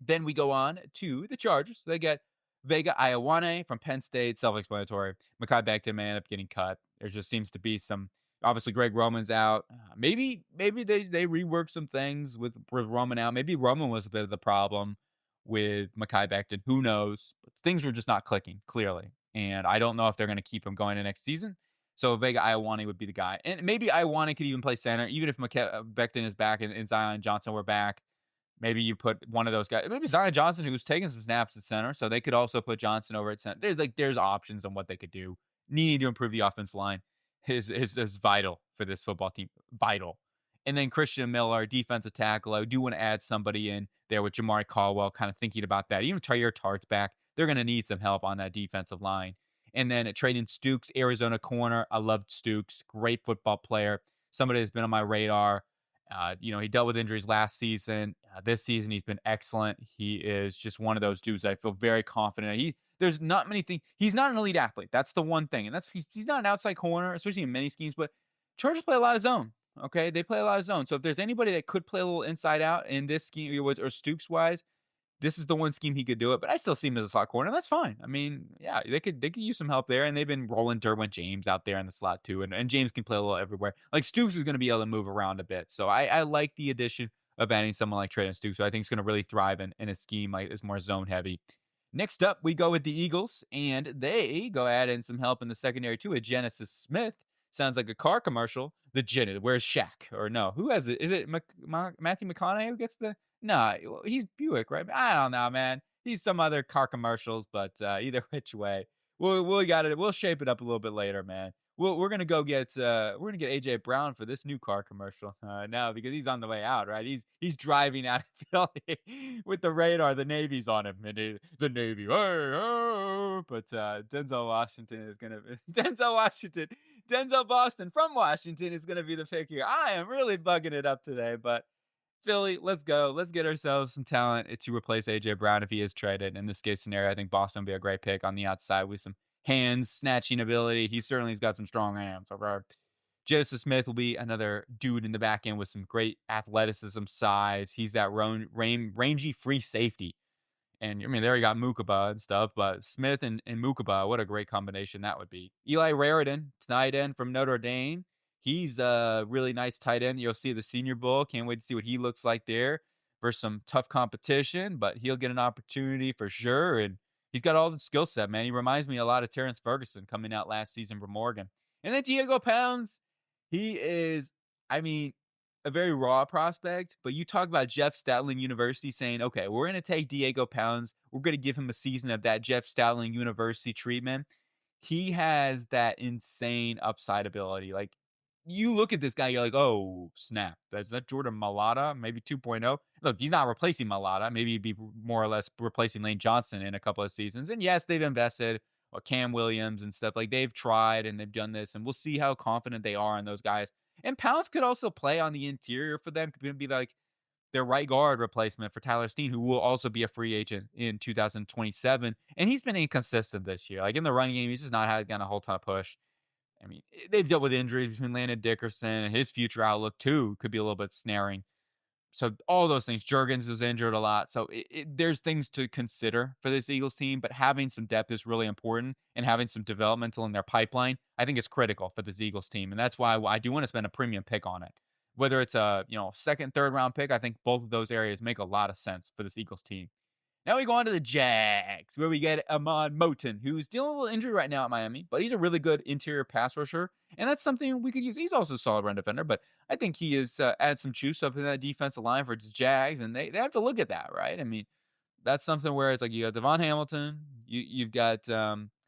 Then we go on to the Chargers. They get Vega Ioane from Penn State, self-explanatory. Mekhi Becton may end up getting cut. There just seems to be some. Obviously, Greg Roman's out. Maybe they rework some things with Roman out. Maybe Roman was a bit of the problem with Mekhi Becton. Who knows? But things were just not clicking, clearly. And I don't know if they're going to keep him going to next season. So Vega Ioane would be the guy. And maybe Ioane could even play center, even if Becton is back and Zion Johnson were back. Maybe you put one of those guys. Maybe Zion Johnson, who's taking some snaps at center. So they could also put Johnson over at center. There's options on what they could do. Needing to improve the offense line is vital for this football team. Vital. And then Christian Miller, defensive tackle. I do want to add somebody in there with Jamari Caldwell, kind of thinking about that. Even Tyler Tart's back. They're going to need some help on that defensive line. And then trading Stukes, Arizona corner. I loved Stukes. Great football player. Somebody that's been on my radar. He dealt with injuries last season. This season, he's been excellent. He is just one of those dudes that I feel very confident. There's not many things. He's not an elite athlete. That's the one thing. And he's not an outside corner, especially in many schemes. But Chargers play a lot of zone. Okay, they play a lot of zone. So if there's anybody that could play a little inside out in this scheme or Stukes wise, this is the one scheme he could do it. But I still see him as a slot corner. That's fine. I mean, yeah, they could use some help there. And they've been rolling Derwin James out there in the slot too. And James can play a little everywhere. Like Stukes is going to be able to move around a bit. So I like the addition of adding someone like Traden Stukes. So I think it's going to really thrive in a scheme like is more zone heavy. Next up, we go with the Eagles, and they go add in some help in the secondary too. A Genesis Smith. Sounds like a car commercial. The Genesis. Where's Shaq? Or no, who has it? Is it Matthew McConaughey who gets the? Nah, he's Buick, right? I don't know, man. He's some other car commercials, but either which way, we'll shape it up a little bit later, man. well, we're gonna get AJ Brown for this new car commercial now because he's on the way out, right? He's driving out of Philly with the radar. The Navy's on him, and the Navy. "Hey, oh," but Denzel Washington is gonna Denzel Boston from Washington is gonna be the pick here. I am really bugging it up today, but Philly, let's go. Let's get ourselves some talent to replace AJ Brown if he is traded. In this case scenario, I think Boston would be a great pick on the outside with some hands snatching ability. He certainly has got some strong hands. Okay. Joseph Smith will be another dude in the back end with some great athleticism, size. He's that rangy free safety. And I mean, there you got Mukaba and stuff, but Smith and Mukaba, what a great combination that would be. Eli Raritan, tight end from Notre Dame. He's a really nice tight end. You'll see the Senior Bowl. Can't wait to see what he looks like there for some tough competition, but he'll get an opportunity for sure. And he's got all the skill set, man. He reminds me a lot of Terrence Ferguson coming out last season from Oregon. And then Diego Pounds, he is, I mean, a very raw prospect, but you talk about Jeff Stoutland University saying, okay, we're going to take Diego Pounds. We're going to give him a season of that Jeff Stoutland University treatment. He has that insane upside ability. Like, you look at this guy, you're like, oh, snap. Is that Jordan Mailata? Maybe 2.0? Look, he's not replacing Mailata. Maybe he'd be more or less replacing Lane Johnson in a couple of seasons. And yes, they've invested, or Cam Williams and stuff. Like, they've tried and they've done this, and we'll see how confident they are in those guys. And Pounds could also play on the interior for them. Could be like their right guard replacement for Tyler Steen, who will also be a free agent in 2027. And he's been inconsistent this year. Like in the running game, he's just not had a whole ton of push. I mean, they've dealt with injuries between Landon Dickerson and his future outlook too could be a little bit snaring. So all those things, Jurgens was injured a lot. So there's things to consider for this Eagles team, but having some depth is really important, and having some developmental in their pipeline, I think is critical for this Eagles team. And that's why I do want to spend a premium pick on it. Whether it's a, second, third round pick, I think both of those areas make a lot of sense for this Eagles team. Now we go on to the Jags, where we get Ahmad Moten, who's dealing with a little injury right now at Miami, but he's a really good interior pass rusher, and that's something we could use. He's also a solid run defender, but I think he is adds some juice up in that defensive line for the Jags, and they have to look at that, right? I mean, that's something where it's like you got Devon Hamilton, you've got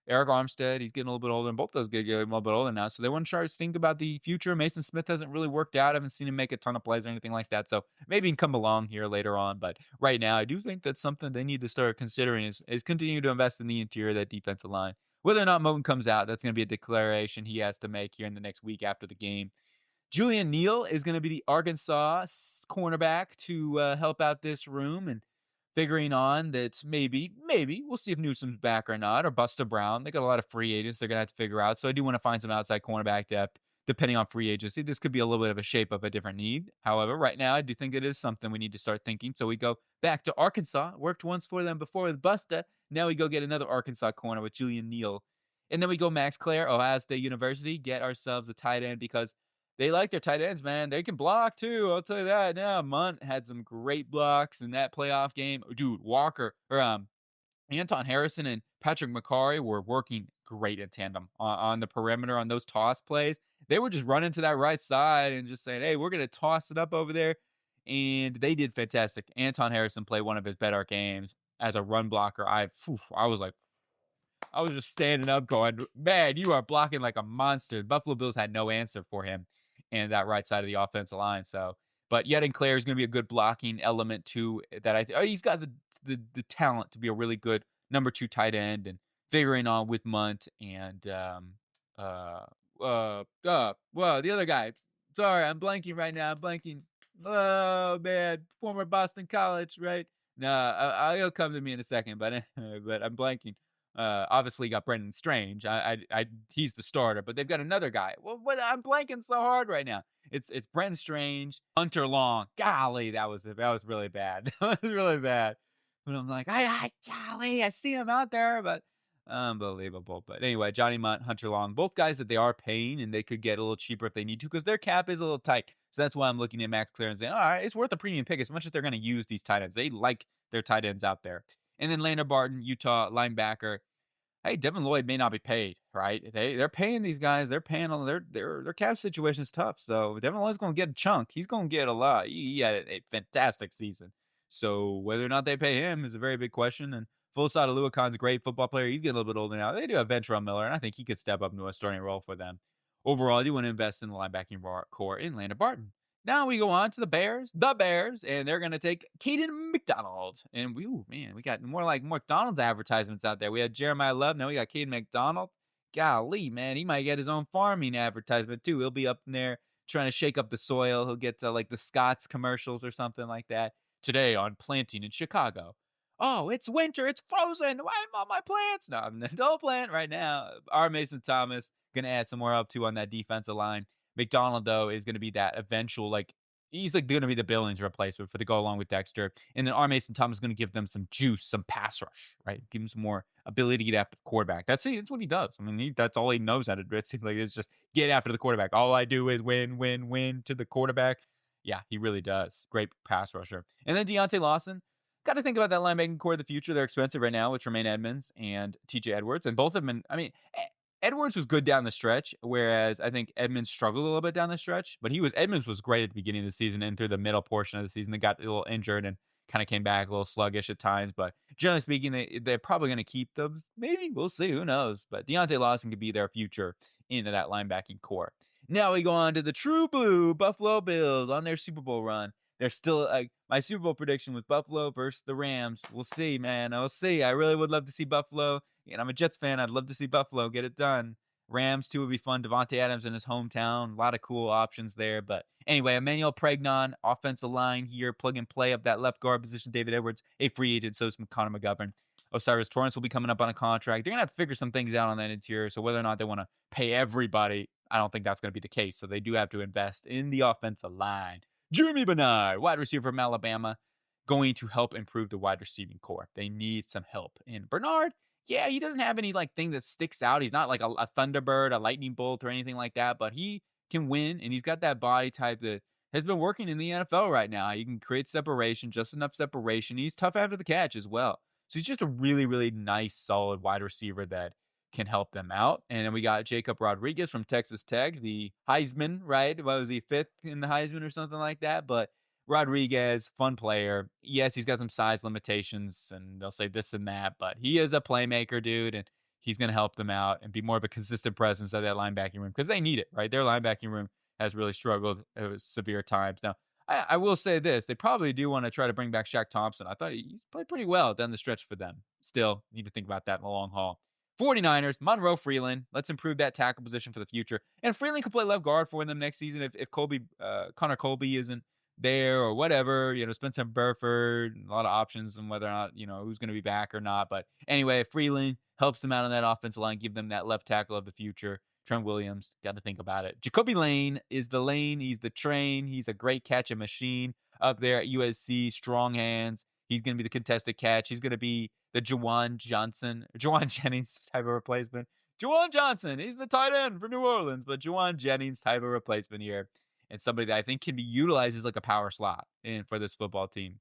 Eric Armstead. He's getting a little bit older, and both those get a little bit older now. So they want to try to think about the future. Mason Smith hasn't really worked out. I haven't seen him make a ton of plays or anything like that. So maybe he can come along here later on. But right now, I do think that's something they need to start considering is continue to invest in the interior of that defensive line. Whether or not Moten comes out, that's going to be a declaration he has to make here in the next week after the game. Julian Neal is going to be the Arkansas cornerback to help out this room, and figuring on that maybe we'll see if Newsom's back or not, or Busta Brown. They got a lot of free agents they're going to have to figure out. So I do want to find some outside cornerback depth depending on free agency. This could be a little bit of a shape of a different need. However, right now I do think it is something we need to start thinking. So we go back to Arkansas. Worked once for them before with Busta. Now we go get another Arkansas corner with Julian Neal. And then we go Max Clare, Ohio State University, get ourselves a tight end because they like their tight ends, man. They can block too. I'll tell you that. Now, Munt had some great blocks in that playoff game. Dude, Walker or Anton Harrison and Patrick McCarry were working great in tandem on the perimeter on those toss plays. They were just running to that right side and just saying, "Hey, we're gonna toss it up over there," and they did fantastic. Anton Harrison played one of his better games as a run blocker. I was just standing up going, man, you are blocking like a monster. The Buffalo Bills had no answer for him and that right side of the offensive line. So, but Yedin Claire is going to be a good blocking element too. He's got the talent to be a really good number 2 tight end, and figuring on with Munt and the other guy. Sorry, I'm blanking right now. I'm blanking. Oh man, former Boston College, right? No, he'll come to me in a second, but I'm blanking. Obviously got Brendan Strange. He's the starter, but they've got another guy. Well, I'm blanking so hard right now. It's Brendan Strange, Hunter Long. Golly, that was really bad. That was really bad. But I'm like, Charlie, I see him out there, but unbelievable. But anyway, Johnny Munt, Hunter Long, both guys that they are paying, and they could get a little cheaper if they need to because their cap is a little tight. So that's why I'm looking at Max Clare and saying, all right, it's worth a premium pick as much as they're going to use these tight ends. They like their tight ends out there. And then Landon Barton, Utah linebacker. Hey, Devin Lloyd may not be paid, right? They're paying these guys. They're paying on their cap situation is tough. So Devin Lloyd's going to get a chunk. He's going to get a lot. He had a fantastic season. So whether or not they pay him is a very big question. And Fulsad Aluakon's a great football player. He's getting a little bit older now. They do have Ventrell Miller, and I think he could step up into a starting role for them. Overall, you want to invest in the linebacking core in Landon Barton. Now we go on to the Bears, and they're going to take Caden McDonald. And we got more like McDonald's advertisements out there. We had Jeremiah Love. Now we got Caden McDonald. Golly, man, he might get his own farming advertisement too. He'll be up in there trying to shake up the soil. He'll get to like the Scott's commercials or something like that. Today on planting in Chicago. Oh, it's winter. It's frozen. Why am on my plants? No, don't plant right now. R. Mason Thomas going to add some more up too on that defensive line. McDonald, though, is going to be that eventual, like, he's like going to be the Billings replacement for to go along with Dexter. And then R. Mason Thomas is going to give them some juice, some pass rush, right? Give him some more ability to get after the quarterback. That's it. That's what he does. I mean, that's all he knows how to do. It seems like it's just get after the quarterback. All I do is win to the quarterback. Yeah, he really does. Great pass rusher. And then Deontay Lawson. Got to think about that linebacking core of the future. They're expensive right now with Tremaine Edmonds and TJ Edwards. And both of them, Edwards was good down the stretch, whereas I think Edmonds struggled a little bit down the stretch. But Edmonds was great at the beginning of the season and through the middle portion of the season. They got a little injured and kind of came back a little sluggish at times. But generally speaking, they're probably going to keep them. Maybe. We'll see. Who knows? But Deontay Lawson could be their future into that linebacking core. Now we go on to the True Blue Buffalo Bills on their Super Bowl run. They're still my Super Bowl prediction was Buffalo versus the Rams. We'll see, man. We'll see. I really would love to see Buffalo. And I'm a Jets fan. I'd love to see Buffalo get it done. Rams, too, would be fun. Devontae Adams in his hometown. A lot of cool options there. But anyway, Emmanuel Pregnon, offensive line here, plug and play up that left guard position. David Edwards, a free agent. So is Connor McGovern. Osiris Torrance will be coming up on a contract. They're going to have to figure some things out on that interior. So whether or not they want to pay everybody, I don't think that's going to be the case. So they do have to invest in the offensive line. Jimmy Bernard, wide receiver from Alabama, going to help improve the wide receiving core. They need some help. And Bernard, yeah, he doesn't have any like thing that sticks out. He's not like a Thunderbird, a lightning bolt, or anything like that, but he can win, and he's got that body type that has been working in the NFL right now. He can create separation, just enough separation. He's tough after the catch as well. So he's just a really, really nice, solid wide receiver that can help them out. And then we got Jacob Rodriguez from Texas Tech, the Heisman, right? What was he, 5th in the Heisman or something like that? But Rodriguez, fun player. Yes, he's got some size limitations, and they'll say this and that, but he is a playmaker, dude, and he's going to help them out and be more of a consistent presence at that linebacking room because they need it, right? Their linebacking room has really struggled at severe times. Now, I will say this. They probably do want to try to bring back Shaq Thompson. I thought he's played pretty well down the stretch for them. Still, need to think about that in the long haul. 49ers, Monroe Freeland. Let's improve that tackle position for the future. And Freeland can play left guard for them next season if Connor Colby isn't there or whatever. Spencer Burford, a lot of options on whether or not, who's going to be back or not. But anyway, Freeland helps them out on that offensive line, give them that left tackle of the future. Trent Williams, got to think about it. Jacoby Lane is the lane. He's the train. He's a great catching machine up there at USC. Strong hands. He's going to be the contested catch. He's going to be the Juwan Jennings type of replacement. Juwan Johnson, he's the tight end for New Orleans, but Juwan Jennings type of replacement here. And somebody that I think can be utilized as like a power slot for this football team.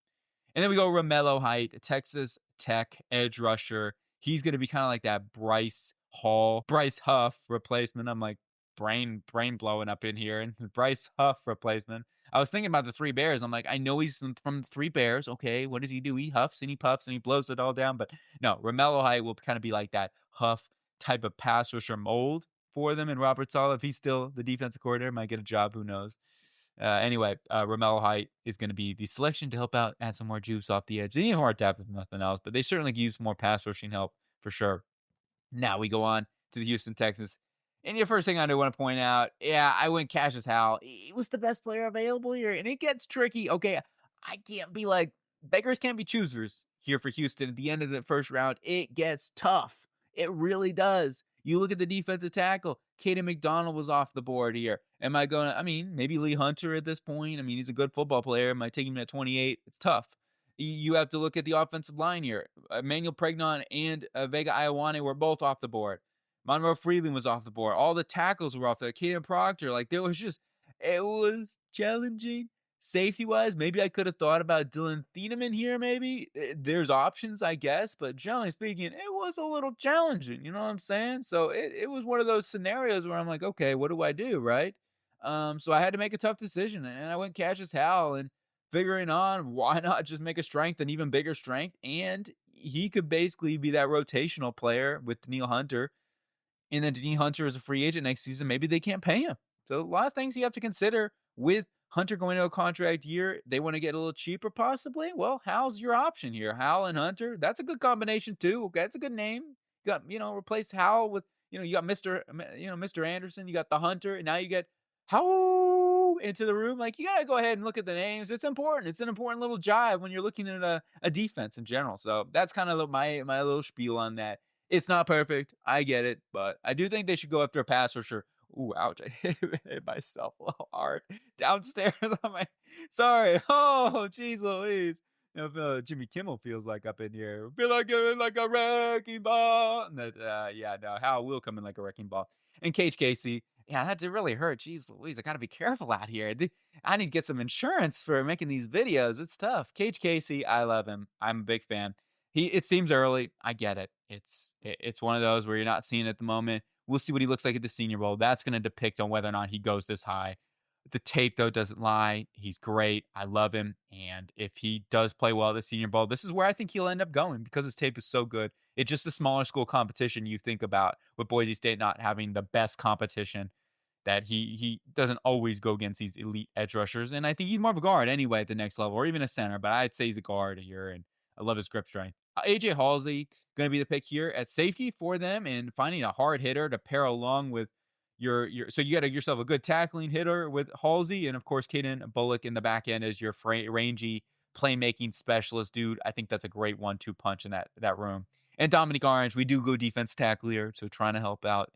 And then we go Romello Height, Texas Tech edge rusher. He's going to be kind of like that Bryce Huff replacement. I'm like brain blowing up in here. And Bryce Huff replacement. I was thinking about the Three Bears. I'm like, I know he's from the Three Bears. Okay, what does he do? He huffs and he puffs and he blows it all down. But no, Romello Height will kind of be like that Huff type of pass rusher mold for them. And Robert Saleh, if he's still the defensive coordinator, might get a job. Who knows? Anyway, Romello Height is going to be the selection to help out, add some more juice off the edge. They need more depth if nothing else, but they certainly could use more pass rushing help for sure. Now we go on to the Houston Texans. And the first thing I do want to point out, I went Cassius Howell. He was the best player available here, and it gets tricky. Okay, I can't be like, beggars can't be choosers here for Houston. At the end of the first round, it gets tough. It really does. You look at the defensive tackle. Caden McDonald was off the board here. Am I going to, maybe Lee Hunter at this point. He's a good football player. Am I taking him at 28? It's tough. You have to look at the offensive line here. Emmanuel Pregnon and Vega Ioane were both off the board. Monroe Freeland was off the board. All the tackles were off there. Caden Proctor, it was challenging. Safety-wise, maybe I could have thought about Dylan Thieneman here, maybe. There's options, I guess, but generally speaking, it was a little challenging, you know what I'm saying? So it was one of those scenarios where I'm like, okay, what do I do, right? So I had to make a tough decision, and I went Cassius Howell, and figuring on why not just make a strength an even bigger strength, and he could basically be that rotational player with Danielle Hunter And then Danielle Hunter is a free agent next season. Maybe they can't pay him. So a lot of things you have to consider with Hunter going to a contract year. They want to get a little cheaper, possibly. Well, Hal's your option here. Hal and Hunter. That's a good combination too. Okay, that's a good name. You got, replace Hal with, you got Mr. Anderson. You got the Hunter, and now you get how into the room. Like, you gotta go ahead and look at the names. It's important. It's an important little jive when you're looking at a defense in general. So that's kind of my little spiel on that. It's not perfect. I get it, but I do think they should go after a pass rusher. Ooh, ouch. I hit myself a little hard downstairs on my sorry. Oh, jeez Louise. Jimmy Kimmel feels like up in here. Feel like you're in like a wrecking ball. And yeah, no, Hal will come in like a wrecking ball. And Cage Casey, yeah, that did really hurt. Jeez Louise, I gotta be careful out here. I need to get some insurance for making these videos. It's tough. Cage Casey, I love him. I'm a big fan. It seems early. I get it. It's one of those where you're not seeing it at the moment. We'll see what he looks like at the Senior Bowl. That's going to depict on whether or not he goes this high. The tape, though, doesn't lie. He's great. I love him. And if he does play well at the Senior Bowl, this is where I think he'll end up going because his tape is so good. It's just a smaller school competition you think about with Boise State not having the best competition, that he doesn't always go against these elite edge rushers. And I think he's more of a guard anyway at the next level, or even a center, but I'd say he's a guard here, and I love his grip strength. AJ Halsey going to be the pick here at safety for them, and finding a hard hitter to pair along with your so you got yourself a good tackling hitter with Halsey, and of course Caden Bullock in the back end as your rangy playmaking specialist dude. I think that's a great 1-2 punch in that room. And Dominic Orange, we do go defense tackle here, so trying to help out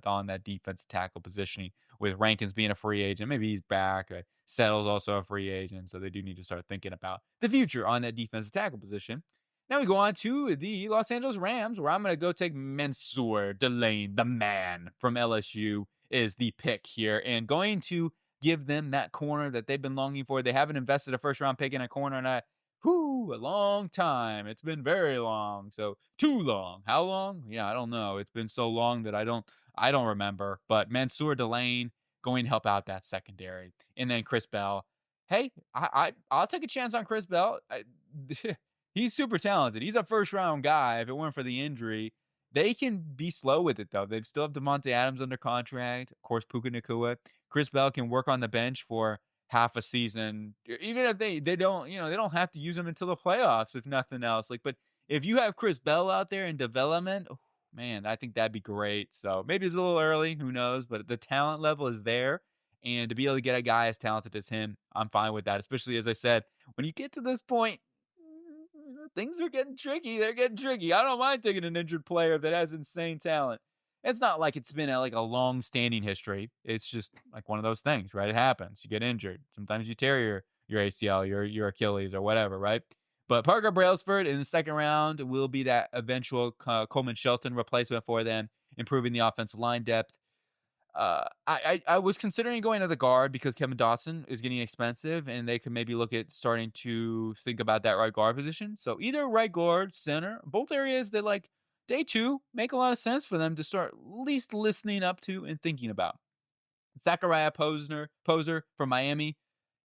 on that defense tackle positioning with Rankins being a free agent. Maybe he's back. Settle's also a free agent, so they do need to start thinking about the future on that defensive tackle position. Now we go on to the Los Angeles Rams, where I'm going to go take Mansour Delane, the man from LSU, is the pick here, and going to give them that corner that they've been longing for. They haven't invested a first-round pick in a corner in a long time. It's been very long, so too long. How long? Yeah, I don't know. It's been so long that I don't remember. But Mansour Delane going to help out that secondary, and then Chris Bell. Hey, I'll take a chance on Chris Bell. He's super talented. He's a first-round guy. If it weren't for the injury, they can be slow with it, though. They still have Devontae Adams under contract. Of course, Puka Nacua. Chris Bell can work on the bench for half a season. Even if they don't, they don't have to use him until the playoffs, if nothing else. But if you have Chris Bell out there in development, oh, man, I think that'd be great. So maybe it's a little early. Who knows? But the talent level is there. And to be able to get a guy as talented as him, I'm fine with that. Especially, as I said, when you get to this point, things are getting tricky. They're getting tricky. I don't mind taking an injured player that has insane talent. It's not like it's been like a long-standing history. It's just like one of those things, right? It happens. You get injured. Sometimes you tear your ACL, your Achilles, or whatever, right? But Parker Brailsford in the second round will be that eventual Coleman Shelton replacement for them, improving the offensive line depth. I was considering going to the guard because Kevin Dotson is getting expensive, and they could maybe look at starting to think about that right guard position. So either right guard, center, both areas that like day two make a lot of sense for them to start at least listening up to and thinking about. Zachariah Poser from Miami.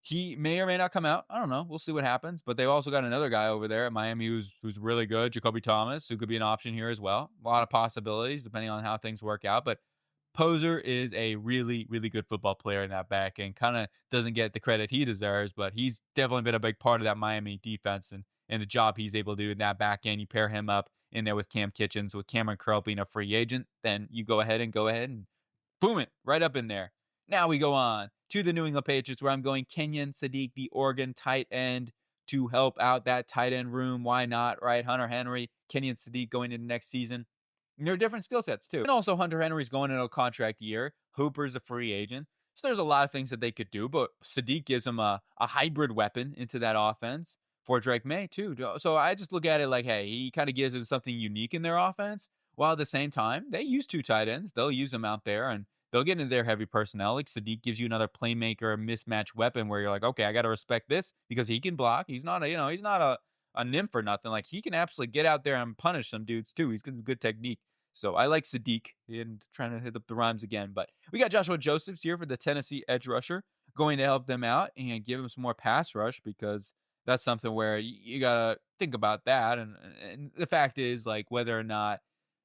He may or may not come out. I don't know. We'll see what happens. But they've also got another guy over there at Miami who's really good, Jacoby Thomas, who could be an option here as well. A lot of possibilities depending on how things work out. But Poser is a really, really good football player in that back and kind of doesn't get the credit he deserves, but he's definitely been a big part of that Miami defense and the job he's able to do in that back end. You pair him up in there with Cam Kitchens, with Cameron Curl being a free agent, then you go ahead and boom it right up in there. Now we go on to the New England Patriots, where I'm going Kenyon Sadiq, the Oregon tight end, to help out that tight end room. Why not, right? Hunter Henry, Kenyon Sadiq going into next season. And they're different skill sets, too. And also, Hunter Henry's going into a contract year. Hooper's a free agent. So there's a lot of things that they could do, but Sadiq gives them a hybrid weapon into that offense for Drake May, too. So I just look at it like, hey, he kind of gives them something unique in their offense, while at the same time, they use two tight ends. They'll use them out there, and they'll get into their heavy personnel. Like Sadiq gives you another playmaker, mismatch weapon where you're like, okay, I got to respect this because he can block. He's not a nymph or nothing. Like, he can absolutely get out there and punish some dudes too. He's got good technique. So I like Sadiq, and trying to hit up the rhymes again. But we got Joshua Josephs here for the Tennessee edge rusher, going to help them out and give him some more pass rush, because that's something where you got to think about that. And the fact is, like, whether or not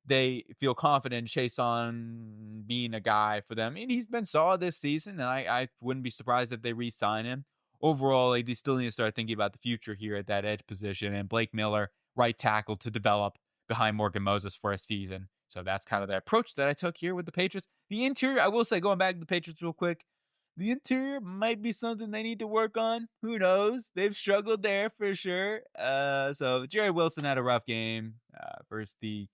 they feel confident Chase on being a guy for them. And he's been solid this season, and I wouldn't be surprised if they re-sign him. Overall, like, they still need to start thinking about the future here at that edge position. And Blake Miller, right tackle, to develop behind Morgan Moses for a season. So that's kind of the approach that I took here with the Patriots. The interior, I will say, going back to the Patriots real quick, the interior might be something they need to work on. Who knows? They've struggled there for sure. So Jerry Wilson had a rough game versus the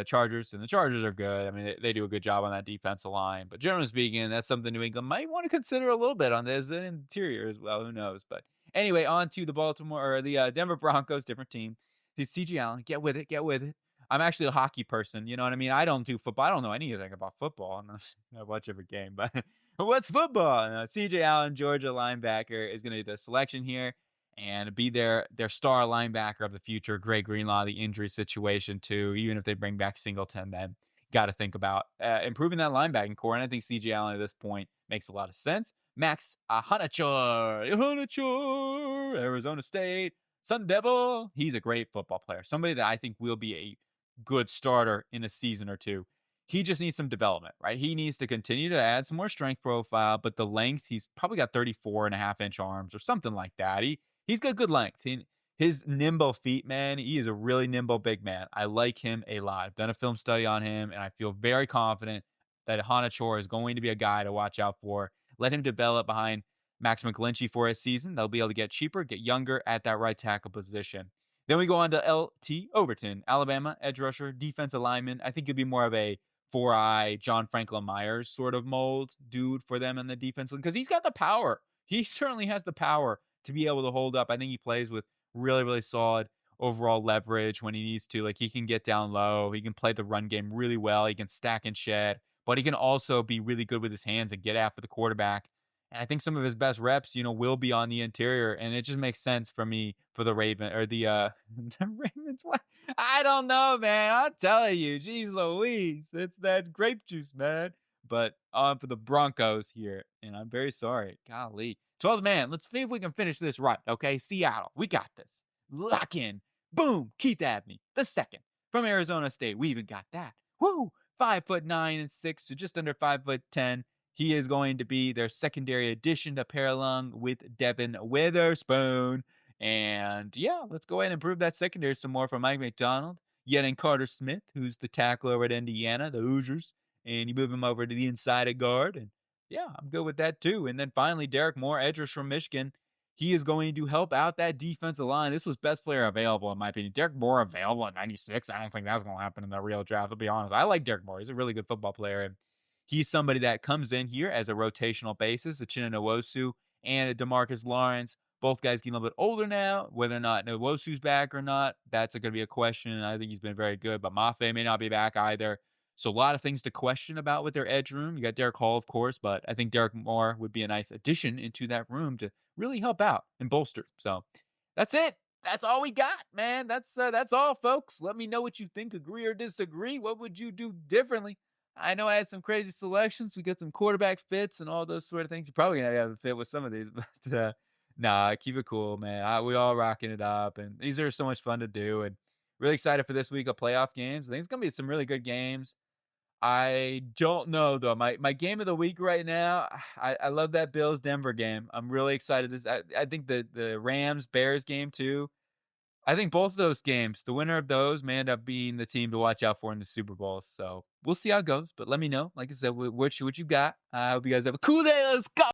Chargers, and the Chargers are good. I mean, they do a good job on that defensive line. But generally speaking, that's something New England might want to consider a little bit on this interior as well. Who knows? But anyway, on to the Denver Broncos, different team. The CG Allen, get with it, get with it. I'm actually a hockey person, you know what I mean? I don't do football. I don't know anything about football unless I watch every game. But what's football? CJ Allen, Georgia linebacker, is going to be the selection here and be their star linebacker of the future. Greg Greenlaw, the injury situation too. Even if they bring back Singleton, then got to think about improving that linebacking core. And I think CJ Allen at this point makes a lot of sense. Max Ahanacher, Arizona State, Sun Devil. He's a great football player. Somebody that I think will be a good starter in a season or two. He just needs some development, right? He needs to continue to add some more strength profile, but the length, he's probably got 34.5-inch arms or something like that. He's got good length. His nimble feet, man, he is a really nimble big man. I like him a lot. I've done a film study on him, and I feel very confident that Hanachor is going to be a guy to watch out for. Let him develop behind Max McGlinchey for a season. They'll be able to get cheaper, get younger at that right tackle position. Then we go on to LT Overton, Alabama, edge rusher, defensive lineman. I think it'd be more of a four-eye John Franklin Myers sort of mold dude for them in the defense because he's got the power. He certainly has the power to be able to hold up. I think he plays with really, really solid overall leverage when he needs to. Like, he can get down low. He can play the run game really well. He can stack and shed, but he can also be really good with his hands and get after the quarterback. And I think some of his best reps, will be on the interior. And it just makes sense for me for the the Ravens. What? I don't know, man. I'll tell you. Jeez Louise. It's that grape juice, man. But on for the Broncos here. And I'm very sorry. Golly. 12th man. Let's see if we can finish this right. Okay. Seattle. We got this. Lock in. Boom. Keith Abney. The second. From Arizona State. We even got that. Woo. 5'9" and 6. So just under 5'10". He is going to be their secondary addition to pair along with Devin Witherspoon. And yeah, let's go ahead and improve that secondary some more from Mike McDonald. Yet in Carter Smith, who's the tackle over at Indiana, the Hoosiers. And you move him over to the inside of guard. And yeah, I'm good with that too. And then finally, Derek Moore, edge rusher from Michigan. He is going to help out that defensive line. This was best player available, in my opinion. Derek Moore available at 96. I don't think that's going to happen in the real draft, to be honest. I like Derek Moore. He's a really good football player. And he's somebody that comes in here as a rotational basis. A Chinna Nwosu and a DeMarcus Lawrence. Both guys getting a little bit older now. Whether or not Nwosu's back or not, that's going to be a question. I think he's been very good, but Mafe may not be back either. So a lot of things to question about with their edge room. You got Derek Hall, of course, but I think Derek Moore would be a nice addition into that room to really help out and bolster. So that's it. That's all we got, man. That's all, folks. Let me know what you think. Agree or disagree. What would you do differently? I know I had some crazy selections. We got some quarterback fits and all those sort of things. You're probably going to have a fit with some of these, but nah, keep it cool, man. We all rocking it up, and these are so much fun to do, and really excited for this week of playoff games. I think it's going to be some really good games. I don't know, though. My game of the week right now, I love that Bills-Denver game. I'm really excited. I think the Rams-Bears game, too. I think both of those games, the winner of those may end up being the team to watch out for in the Super Bowl. So we'll see how it goes. But let me know, like I said, what you got. I hope you guys have a cool day. Let's go.